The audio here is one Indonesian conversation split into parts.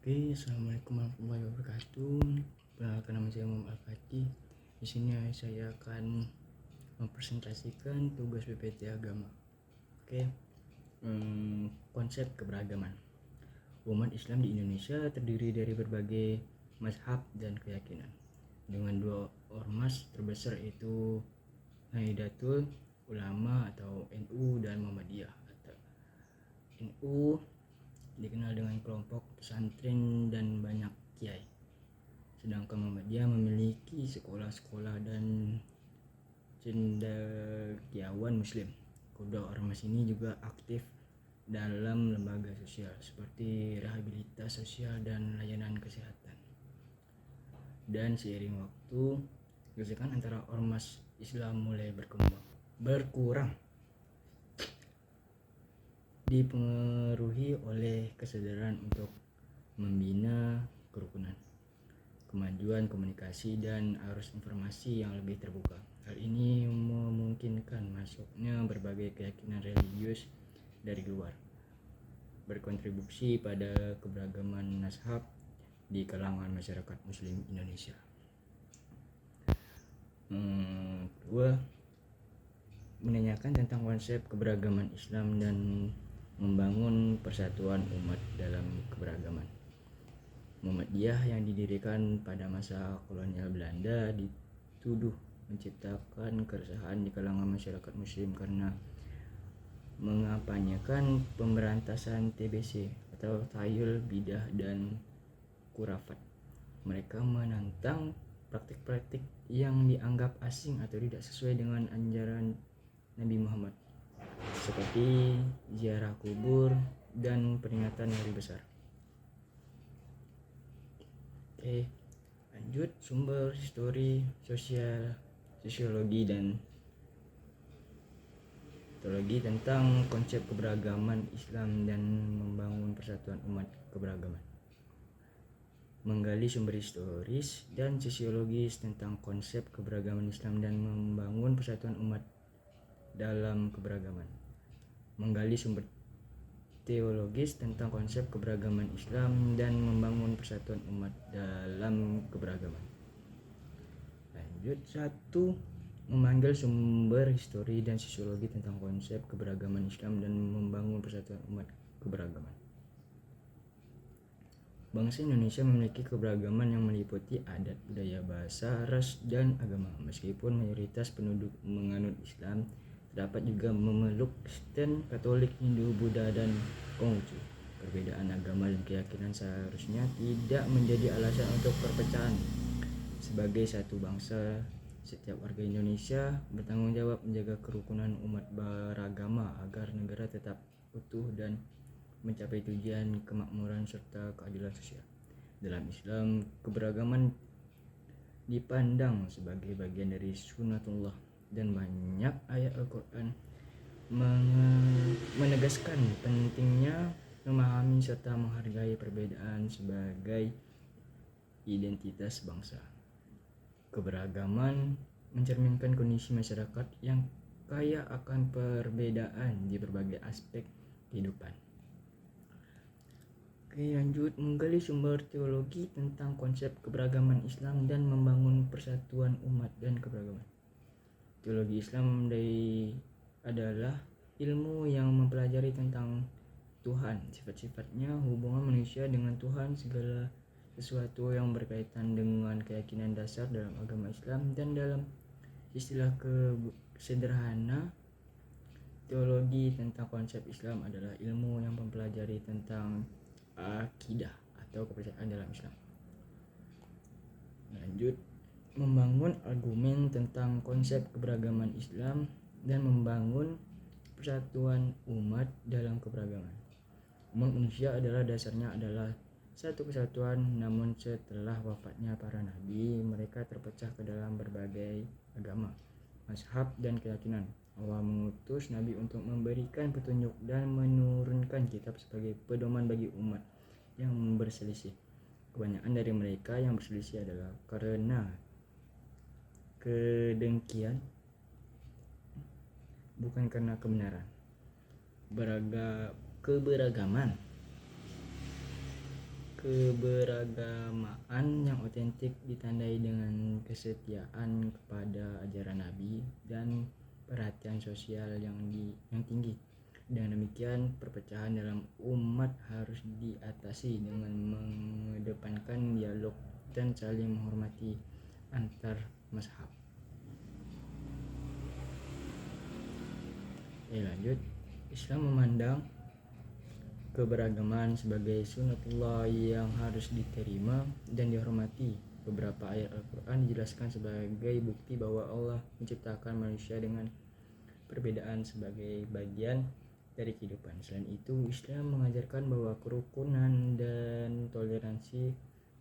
Oke, assalamualaikum warahmatullahi wabarakatuh. Perkenalkan, nama saya Muhammad Al-Fatih. Di sini saya akan mempresentasikan tugas PPT Agama. Oke, konsep keberagaman. Umat Islam di Indonesia terdiri dari berbagai mazhab dan keyakinan, dengan dua ormas terbesar yaitu Nahdlatul Ulama atau NU dan Muhammadiyah. NU dikenal dengan kelompok pesantren dan banyak kiai, sedangkan Muhammadiyah memiliki sekolah-sekolah dan cendekiawan muslim. Kedua ormas ini juga aktif dalam lembaga sosial seperti rehabilitasi sosial dan layanan kesehatan. Dan seiring waktu, gesekan antara ormas Islam mulai berkurang, dipengaruhi oleh kesadaran untuk membina kerukunan, kemajuan komunikasi, dan arus informasi yang lebih terbuka. Hal ini memungkinkan masuknya berbagai keyakinan religius dari luar, berkontribusi pada keberagaman mazhab di kalangan masyarakat muslim Indonesia. Kedua, menanyakan tentang konsep keberagaman Islam dan membangun persatuan umat dalam keberagaman. Muhammadiyah yang didirikan pada masa kolonial Belanda dituduh menciptakan keresahan di kalangan masyarakat muslim karena mengampanyekan pemberantasan TBC atau tayyul bidah dan khurafat. Mereka menantang praktik-praktik yang dianggap asing atau tidak sesuai dengan ajaran Nabi Muhammad, seperti ziarah kubur dan peringatan hari besar. Oke, lanjut. Sumber histori, sosiologi, dan teologi tentang konsep keberagaman Islam dan membangun persatuan umat keberagaman. Menggali sumber historis dan sosiologis tentang konsep keberagaman Islam dan membangun persatuan umat dalam keberagaman. Menggali sumber teologis tentang konsep keberagaman Islam dan membangun persatuan umat dalam keberagaman. Lanjut. 1. Memanggil sumber histori dan sosiologi tentang konsep keberagaman Islam dan membangun persatuan umat keberagaman. Bangsa Indonesia memiliki keberagaman yang meliputi adat, budaya, bahasa, ras, dan agama. Meskipun mayoritas penduduk menganut Islam, terdapat juga memeluk Kristen, Katolik, Hindu, Buddha, dan Konghucu. Perbedaan agama dan keyakinan seharusnya tidak menjadi alasan untuk perpecahan. Sebagai satu bangsa, setiap warga Indonesia bertanggung jawab menjaga kerukunan umat beragama agar negara tetap utuh dan mencapai tujuan kemakmuran serta keadilan sosial. Dalam Islam, keberagaman dipandang sebagai bagian dari sunnatullah, dan banyak ayat Al-Quran menegaskan pentingnya memahami serta menghargai perbedaan sebagai identitas bangsa. Keberagaman mencerminkan kondisi masyarakat yang kaya akan perbedaan di berbagai aspek kehidupan. Oke, lanjut. Menggali sumber teologi tentang konsep keberagaman Islam dan membangun persatuan umat dan keberagaman. Teologi Islam adalah ilmu yang mempelajari tentang Tuhan, sifat-sifatnya, hubungan manusia dengan Tuhan, segala sesuatu yang berkaitan dengan keyakinan dasar dalam agama Islam. Dan dalam istilah sederhana, teologi tentang konsep Islam adalah ilmu yang mempelajari tentang akidah atau kepercayaan dalam Islam. Lanjut. Membangun argumen tentang konsep keberagaman Islam dan membangun persatuan umat dalam keberagaman. Umat manusia dasarnya adalah satu kesatuan, namun setelah wafatnya para nabi, mereka terpecah ke dalam berbagai agama, mazhab, dan keyakinan. Allah mengutus nabi untuk memberikan petunjuk dan menurunkan kitab sebagai pedoman bagi umat yang berselisih. Kebanyakan dari mereka yang berselisih adalah karena kedengkian, bukan karena kebenaran. Keberagaman keberagamaan yang otentik ditandai dengan kesetiaan kepada ajaran Nabi dan perhatian sosial yang tinggi. Dengan demikian, perpecahan dalam umat harus diatasi dengan mengedepankan dialog dan saling menghormati antar mazhab. Lanjut, Islam memandang keberagaman sebagai sunnatullah yang harus diterima dan dihormati. Beberapa ayat Al-Quran dijelaskan sebagai bukti bahwa Allah menciptakan manusia dengan perbedaan sebagai bagian dari kehidupan. Selain itu, Islam mengajarkan bahwa kerukunan dan toleransi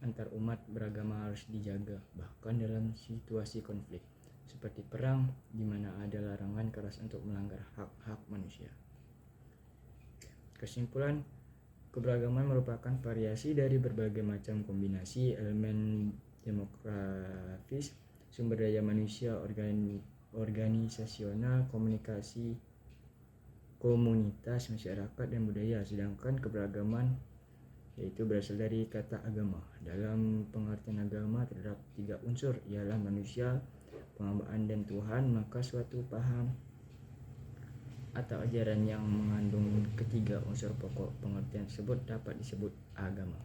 antar umat beragama harus dijaga, bahkan dalam situasi konflik seperti perang, di mana ada larangan keras untuk melanggar hak-hak manusia. Kesimpulan, keberagaman merupakan variasi dari berbagai macam kombinasi elemen demografis, sumber daya manusia, organisasional, komunikasi, komunitas, masyarakat, dan budaya. Sedangkan keberagaman yaitu berasal dari kata agama. Dalam pengertian agama terdapat 3 unsur, ialah manusia, penghambaan, dan Tuhan. Maka suatu paham atau ajaran yang mengandung ketiga unsur pokok pengertian tersebut dapat disebut agama.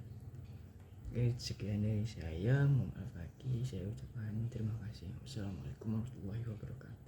Sekian dari saya, mohon maaf lagi, saya ucapkan terima kasih. Wassalamualaikum warahmatullahi wabarakatuh.